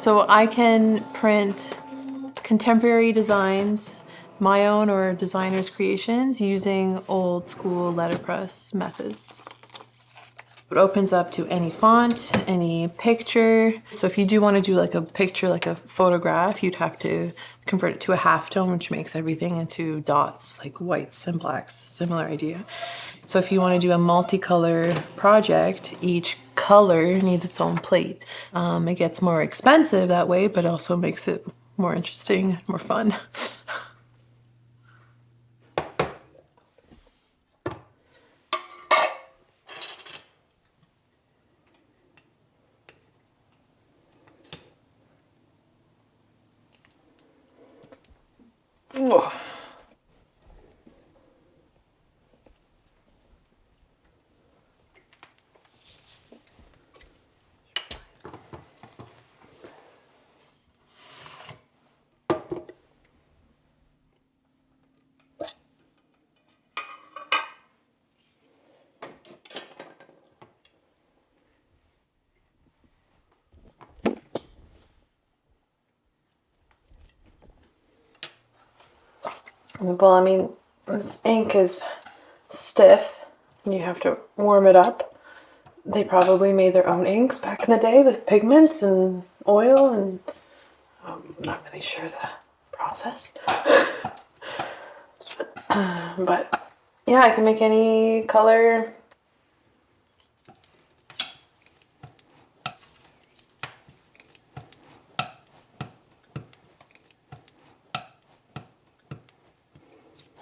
So I can print contemporary designs, my own or designers' creations, using old school letterpress methods. It opens up to any font, any picture. So if you do want to do like a picture, like a photograph, you'd have to convert it to a halftone, which makes everything into dots, like whites and blacks, similar idea. So if you want to do a multicolor project, each color needs its own plate. It gets more expensive that way, but also makes it more interesting, more fun. Ugh. Well, I mean, this ink is stiff and you have to warm it up. They probably made their own inks back in the day with pigments and oil, and I'm not really sure the process. But yeah, I can make any color.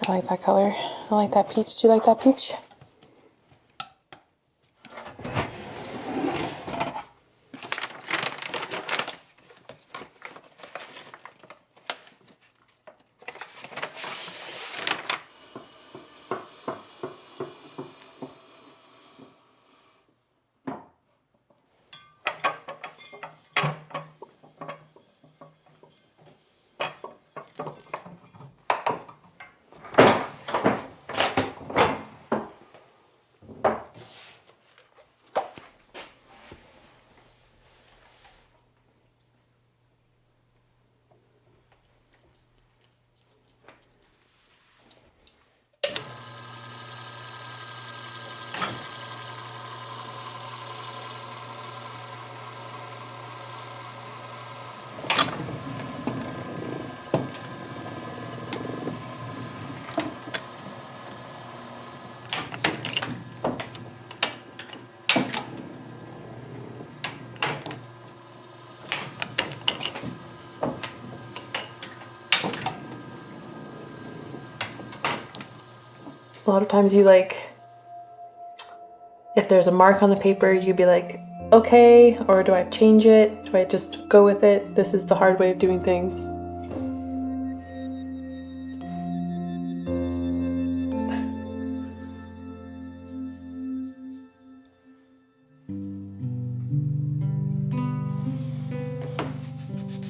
I like that color. I like that peach. Do you like that peach? A lot of times you like, if there's a mark on the paper, you'd be like, okay, or do I change it? Do I just go with it? This is the hard way of doing things.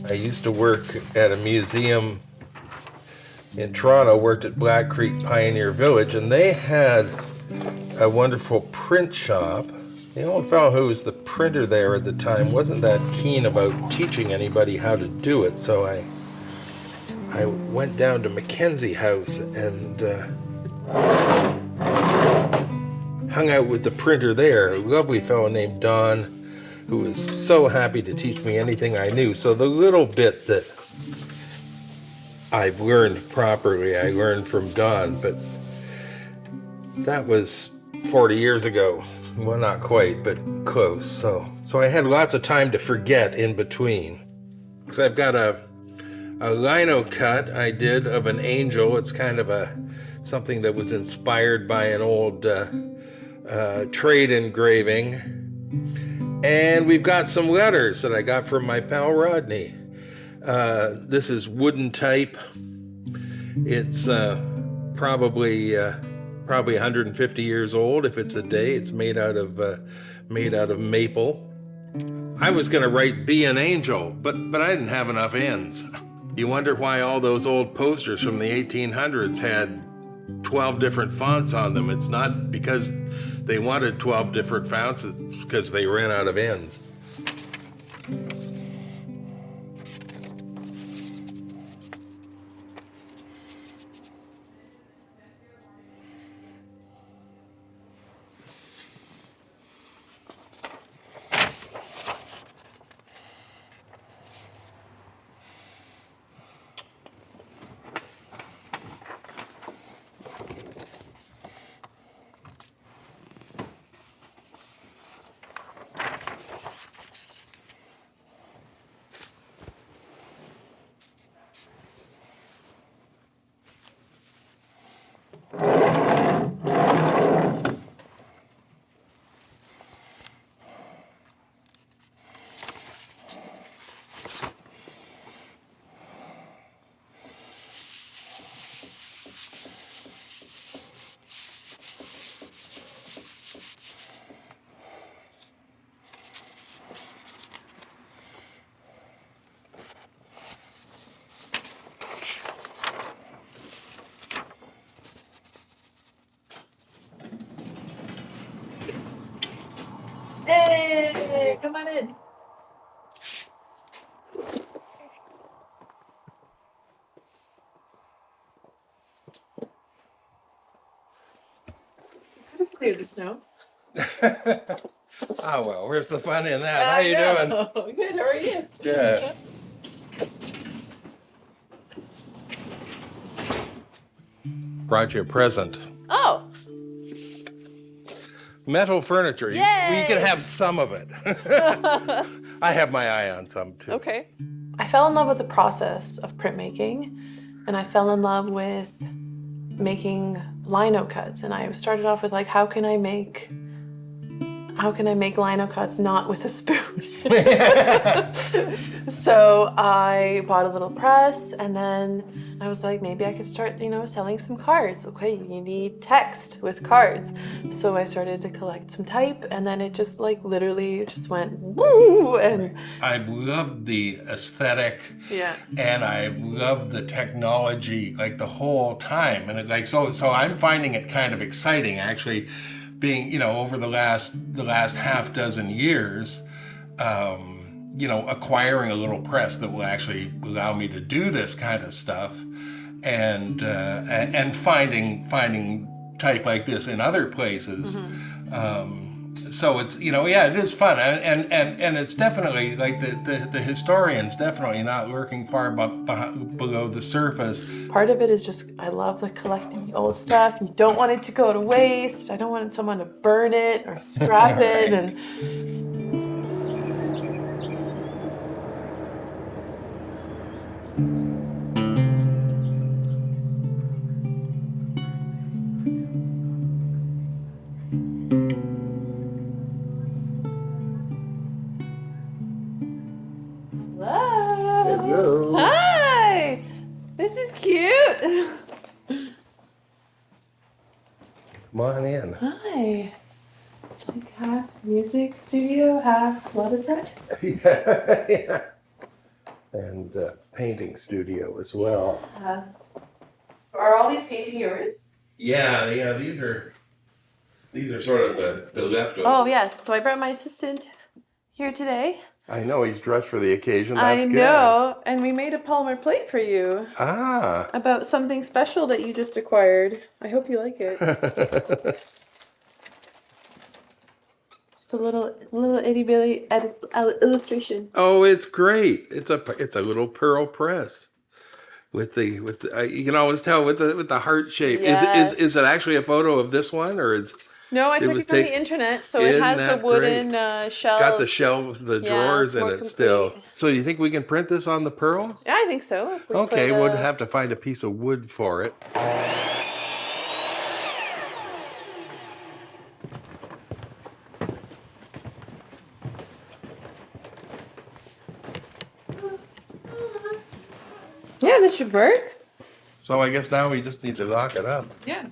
I used to work at a museum in Toronto, worked at Black Creek Pioneer Village, and they had a wonderful print shop. The old fellow who was the printer there at the time wasn't that keen about teaching anybody how to do it, so I went down to Mackenzie House and hung out with the printer there, a lovely fellow named Don, who was so happy to teach me anything I knew. So the little bit that I've learned properly, I learned from Don, but that was 40 years ago. Well, not quite, but close. So I had lots of time to forget in between. Because I've got a lino cut I did of an angel. It's kind of something that was inspired by an old trade engraving. And we've got some letters that I got from my pal Rodney. This is wooden type. It's probably 150 years old if it's a day. It's made out of maple. I was going to write "Be an Angel," but I didn't have enough ends. You wonder why all those old posters from the 1800s had 12 different fonts on them. It's not because they wanted 12 different fonts, it's because they ran out of ends. come on in. Could have cleared the snow. Oh, well, where's the fun in that? How you doing? Good, how are you? Good. Brought you a present. Oh, Metal furniture. Yay! We can have some of it. I have my eye on some too. okay. I fell in love with the process of printmaking, and I fell in love with making lino cuts. And I started off with like, how can I make lino cuts not with a spoon? So I bought a little press, and then I was like, maybe I could start, selling some cards. Okay, you need text with cards. So I started to collect some type, and then it just like literally just went woo. And I loved the aesthetic. yeah. And I love the technology like the whole time. And so I'm finding it kind of exciting actually being, over the last half dozen years, acquiring a little press that will actually allow me to do this kind of stuff, and finding type like this in other places. So it's, it is fun, and it's definitely like the historian's definitely not lurking far below the surface. Part of it is just, I love the collecting the old stuff. You don't want it to go to waste. I don't want someone to burn it or scrap it. Right. And Hello. Hi! This is cute. Come on in. Hi. It's like half music studio, half letterpress. Yeah. And painting studio as well. Are all these painting yours? Yeah. These are sort of the leftovers. Oh, yes. So I brought my assistant here today. I know he's dressed for the occasion. That's I good. know. And we made a polymer plate for you Ah. about something special that you just acquired. I hope you like it. Just a little itty bitty illustration. Oh, it's great. It's a little pearl press with the you can always tell with the heart shape. Yes. Is it actually a photo of this one, or is No, I took it from the internet, so it has the wooden shelves. It's got the shelves, the drawers in it still. So you think we can print this on the pearl? Yeah, I think so. If we Okay, put, we'll have to find a piece of wood for it. Yeah, this should work. So I guess now we just need to lock it up. Yeah.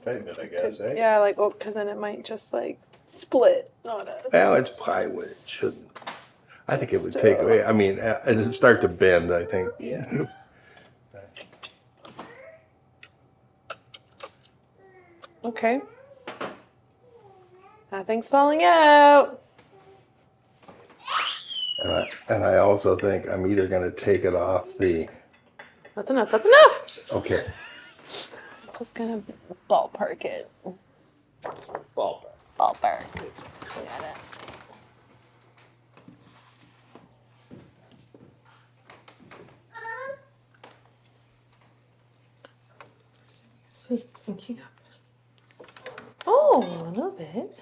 Tighten it, I guess, eh? Yeah, like, because then it might just like split on us. Well, it's plywood. It shouldn't. I think it would take away. I mean, it'd start to bend, I think. Yeah. Okay. Nothing's falling out. And I also think I'm either going to take it off the. That's enough. That's enough. Okay. I'm just gonna ballpark it. Ballpark. Ballpark. Got it. So it's inking up. Oh, a little bit.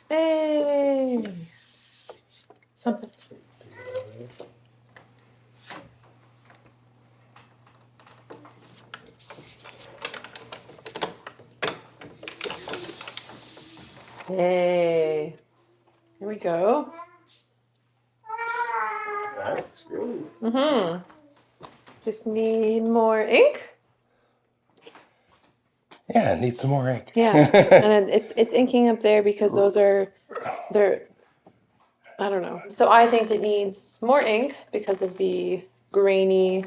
Hey. Something. Hey. Here we go. That's good. Mm-hmm. Just need more ink. Yeah, it needs some more ink. Yeah, and it's inking up there because they're I don't know. So I think it needs more ink because of the grainy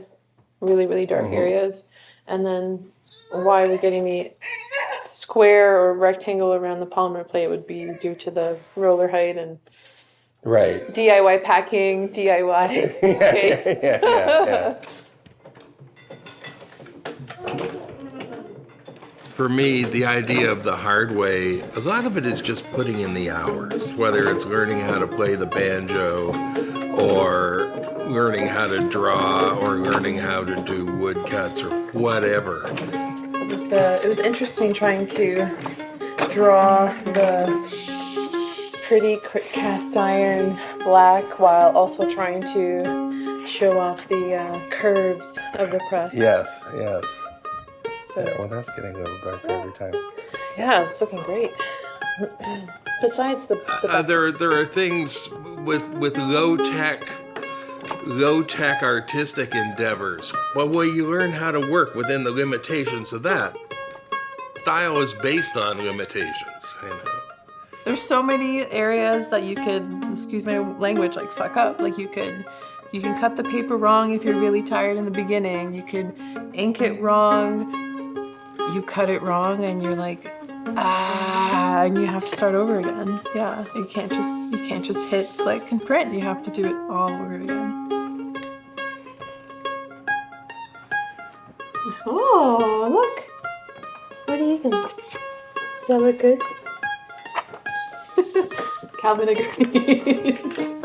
really, really dark areas. And then why we're getting the square or rectangle around the polymer plate would be due to the roller height and Right. DIY packing, DIY space. Yeah. For me, the idea of the hard way, a lot of it is just putting in the hours, whether it's learning how to play the banjo or learning how to draw or learning how to do woodcuts or whatever. It was interesting trying to draw the pretty cast iron black while also trying to show off the curves of the press. Yes. So, Well, that's getting a little darker every time. yeah, it's looking great. Besides the There are things with low tech artistic endeavors. Well, you learn how to work within the limitations of that. Style is based on limitations. There's so many areas that you could, excuse my language, like fuck up. Like you can cut the paper wrong if you're really tired in the beginning. You could ink it wrong. You cut it wrong and you're like, and you have to start over again. Yeah, you can't just hit click and print. You have to do it all over again. Oh, look. What do you think? Does that look good? Calvin agrees.